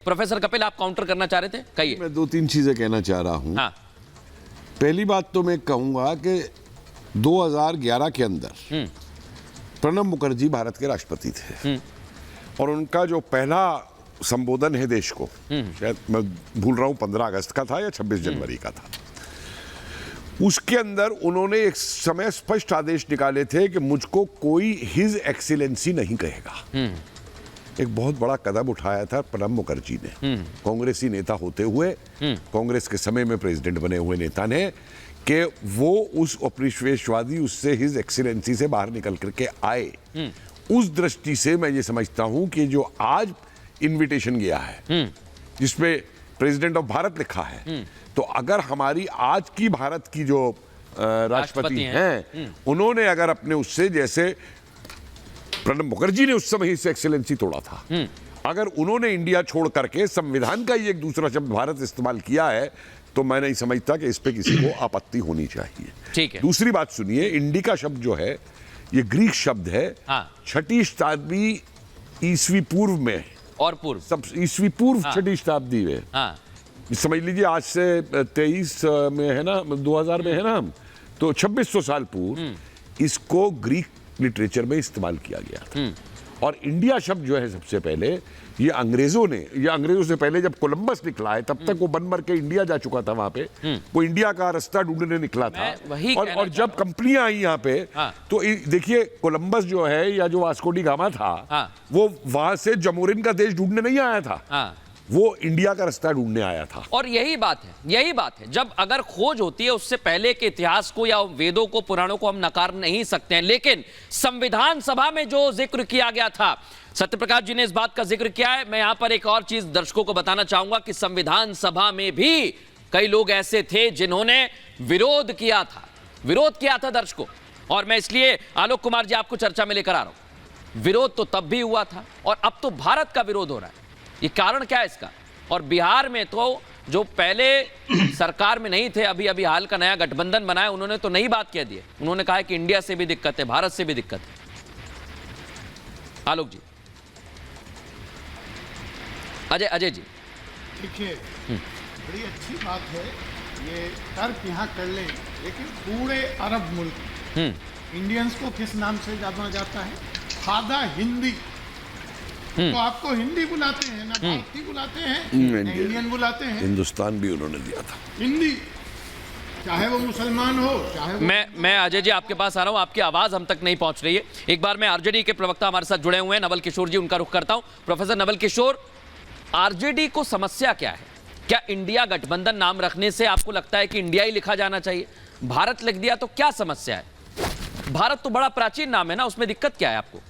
Professor Kapil, आप counter करना चाह रहे थे, कहिए। मैं दो तीन चीजें कहना चाह रहा हूं। हाँ। पहली बात तो मैं कहूंगा कि 2011 के अंदर प्रणब मुखर्जी भारत के राष्ट्रपति थे और उनका जो पहला संबोधन है देश को, शायद मैं भूल रहा हूं 15 अगस्त का था या 26 जनवरी का था, उसके अंदर उन्होंने एक समय स्पष्ट आदेश निकाले थे कि मुझको कोई हिज एक्सीलेंसी नहीं कहेगा। एक बहुत बड़ा कदम उठाया था प्रणब मुखर्जी ने, कांग्रेसी नेता होते हुए, कांग्रेस के समय में प्रेसिडेंट बने हुए नेता ने, कि वो उस उपनिवेशवादी उससे हिज एक्सीलेंसी से बाहर निकल करके आए। उस दृष्टि से मैं ये समझता हूं कि जो आज इनविटेशन गया है जिसमें प्रेसिडेंट ऑफ भारत लिखा है, तो अगर हमारी आज की भारत की जो राष्ट्रपति हैं उन्होंने अगर अपने उससे, जैसे प्रणब मुखर्जी ने उस समय हिज एक्सीलेंसी तोड़ा था, अगर उन्होंने इंडिया छोड़ करके संविधान का ही एक दूसरा शब्द भारत इस्तेमाल किया है, तो मैं नहीं समझता कि इस पे किसी को आपत्ति होनी चाहिए। ठीक है। दूसरी बात सुनिए, इंडिका शब्द जो है ये ग्रीक शब्द है। हाँ। 6ठी शताब्दी ईसवी पूर्व में और पूर्व सब ईसवी पूर्व हाँ। 6ठी शताब्दी में, हाँ। समझ लीजिए आज से 23 में है ना, 2000 में है ना हम, तो 2600 साल पूर्व इसको ग्रीक लिटरेचर में इस्तेमाल किया गया था। और इंडिया शब्द जो है सबसे पहले ये अंग्रेजों से पहले जब कोलंबस निकला है तब तक वो बन मर के इंडिया जा चुका था, वहां पे वो इंडिया का रास्ता ढूंढने निकला था। और जब कंपनियां आई यहाँ पे, हाँ। तो देखिए कोलंबस जो है या जो वास्को डी गामा था, हाँ। वो वहां से जमोरिन का देश ढूंढने नहीं आया था, हाँ। वो इंडिया का रास्ता ढूंढने आया था। और यही बात है, जब अगर खोज होती है उससे पहले के इतिहास को या वेदों को, पुराणों को हम नकार नहीं सकते हैं, लेकिन संविधान सभा में जो जिक्र किया गया था, सत्यप्रकाश जी ने इस बात का जिक्र किया है। मैं यहां पर एक और चीज दर्शकों को बताना चाहूंगा कि संविधान सभा में भी कई लोग ऐसे थे जिन्होंने विरोध किया था दर्शकों। और मैं इसलिए आलोक कुमार जी आपको चर्चा में लेकर आ रहा हूं। विरोध तो तब भी हुआ था और अब तो भारत का विरोध हो रहा है। ये कारण क्या है इसका? और बिहार में तो जो पहले सरकार में नहीं थे, अभी हाल का नया गठबंधन बनाया, उन्होंने तो नई बात कह दी है। उन्होंने कहा है कि इंडिया से भी दिक्कत है, भारत से भी दिक्कत है। आलोक जी। अजय जी। देखिए, बड़ी अच्छी बात है, ये तर्क यहाँ कर ले, लेकिन पूरे अरब मुल्क इंडियंस को किस नाम से जाना जाता है? फादा हिंदी। तो आपको हिंदी बुलाते हैं ना, भारतीय बुलाते हैं ना, इंडियन बुलाते हैं। हिंदुस्तान भी उन्होंने दिया था हिंदी, चाहे वो मुसलमान हो, चाहे वो... मैं अजय जी आपके पास आ रहा हूं, आपकी आवाज हम तक नहीं पहुंच रही है। एक बार मैं आरजेडी के प्रवक्ता हमारे साथ जुड़े हुए हैं नवल किशोर जी, उनका रुख करता हूं। प्रोफेसर नवल किशोर, आरजेडी को समस्या क्या है? क्या इंडिया गठबंधन नाम रखने से आपको लगता है कि इंडिया ही लिखा जाना चाहिए? भारत लिख दिया तो क्या समस्या है? भारत तो बड़ा प्राचीन नाम है ना, उसमें दिक्कत क्या है आपको?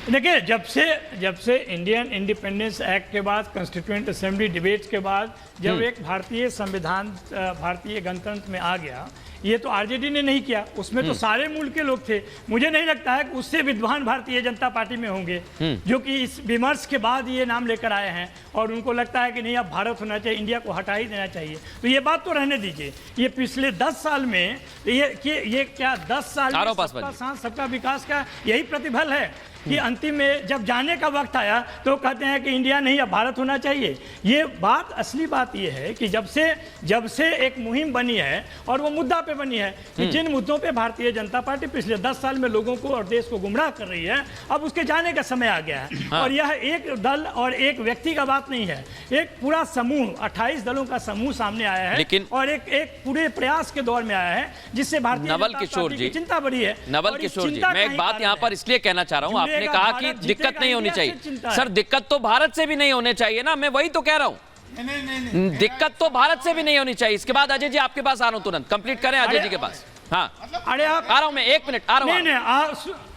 देखिए, जब से इंडियन इंडिपेंडेंस एक्ट के बाद, कॉन्स्टिट्यूएंट असेंबली डिबेट्स के बाद, जब एक भारतीय संविधान भारतीय गणतंत्र में आ गया, ये तो आरजेडी ने नहीं किया, उसमें तो सारे मुल्क के लोग थे। मुझे नहीं लगता है कि उससे विद्वान भारतीय जनता पार्टी में होंगे जो कि इस विमर्श के बाद ये नाम लेकर आए हैं और उनको लगता है कि नहीं, अब भारत होना चाहिए, इंडिया को हटा ही देना चाहिए। तो ये बात तो रहने दीजिए। ये पिछले 10 साल में ये क्या 10 साल में सबका साथ सबका विकास का यही प्रतिफल है कि अंतिम में जब जाने का वक्त आया तो कहते हैं कि इंडिया नहीं, अब भारत होना चाहिए। ये बात, असली बात ये है कि जब से एक मुहिम बनी है और वो मुद्दा पे बनी है कि जिन मुद्दों पे भारतीय जनता पार्टी पिछले 10 साल में लोगों को और देश को गुमराह कर रही है, अब उसके जाने का समय आ गया है। हाँ। और यह एक दल और एक व्यक्ति का बात नहीं है, एक पूरा समूह, 28 दलों का समूह सामने आया है। लेकिन और एक पूरे प्रयास के दौर में आया है जिससे भारतीय नवल किशोर जी चिंता बढ़ी है। नवल किशोर जी, मैं एक बात यहाँ पर इसलिए कहना चाह रहा हूँ, आपने कहा कि दिक्कत नहीं होनी चाहिए। सर, दिक्कत तो भारत से भी नहीं होनी चाहिए ना, मैं वही तो कह रहा हूँ। नहीं, दिक्कत तो भारत से भी नहीं होनी चाहिए। इसके बाद अजय जी आपके पास आ रहा हूं, तुरंत कंप्लीट करें अजय जी के पास। हाँ, अरे आप आ रहा हूं मैं, 1 मिनट आ रहा हूं। नहीं,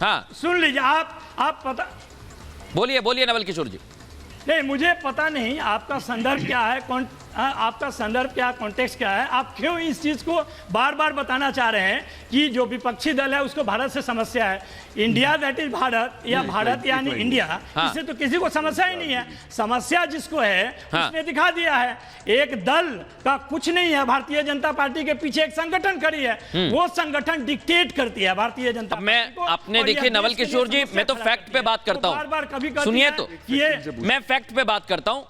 हाँ, सुन लीजिए। आप पता, बोलिए नवल किशोर जी। नहीं, मुझे पता नहीं आपका संदर्भ क्या है, आपका संदर्भ क्या, कॉन्टेक्स्ट क्या है, आप क्यों इस चीज को बार बार बताना चाह रहे हैं कि जो विपक्षी दल है उसको भारत से समस्या है? इंडिया दैट इज भारत, या भारत यानी इंडिया, इससे तो किसी को समस्या ही नहीं है। समस्या जिसको है उसने दिखा दिया है। एक दल का कुछ नहीं है, भारतीय जनता पार्टी के पीछे एक संगठन खड़ी है, वो संगठन डिक्टेट करती है भारतीय जनता पार्टी मैं को। अपने और देखिए यह नवल देश के लिए किशोर जी, समस्या मैं तो खड़ा फैक्ट करती पे है। बात करता बार बार कभी हूं, सुनिए तो, ये मैं फैक्ट पे बात करता हूं।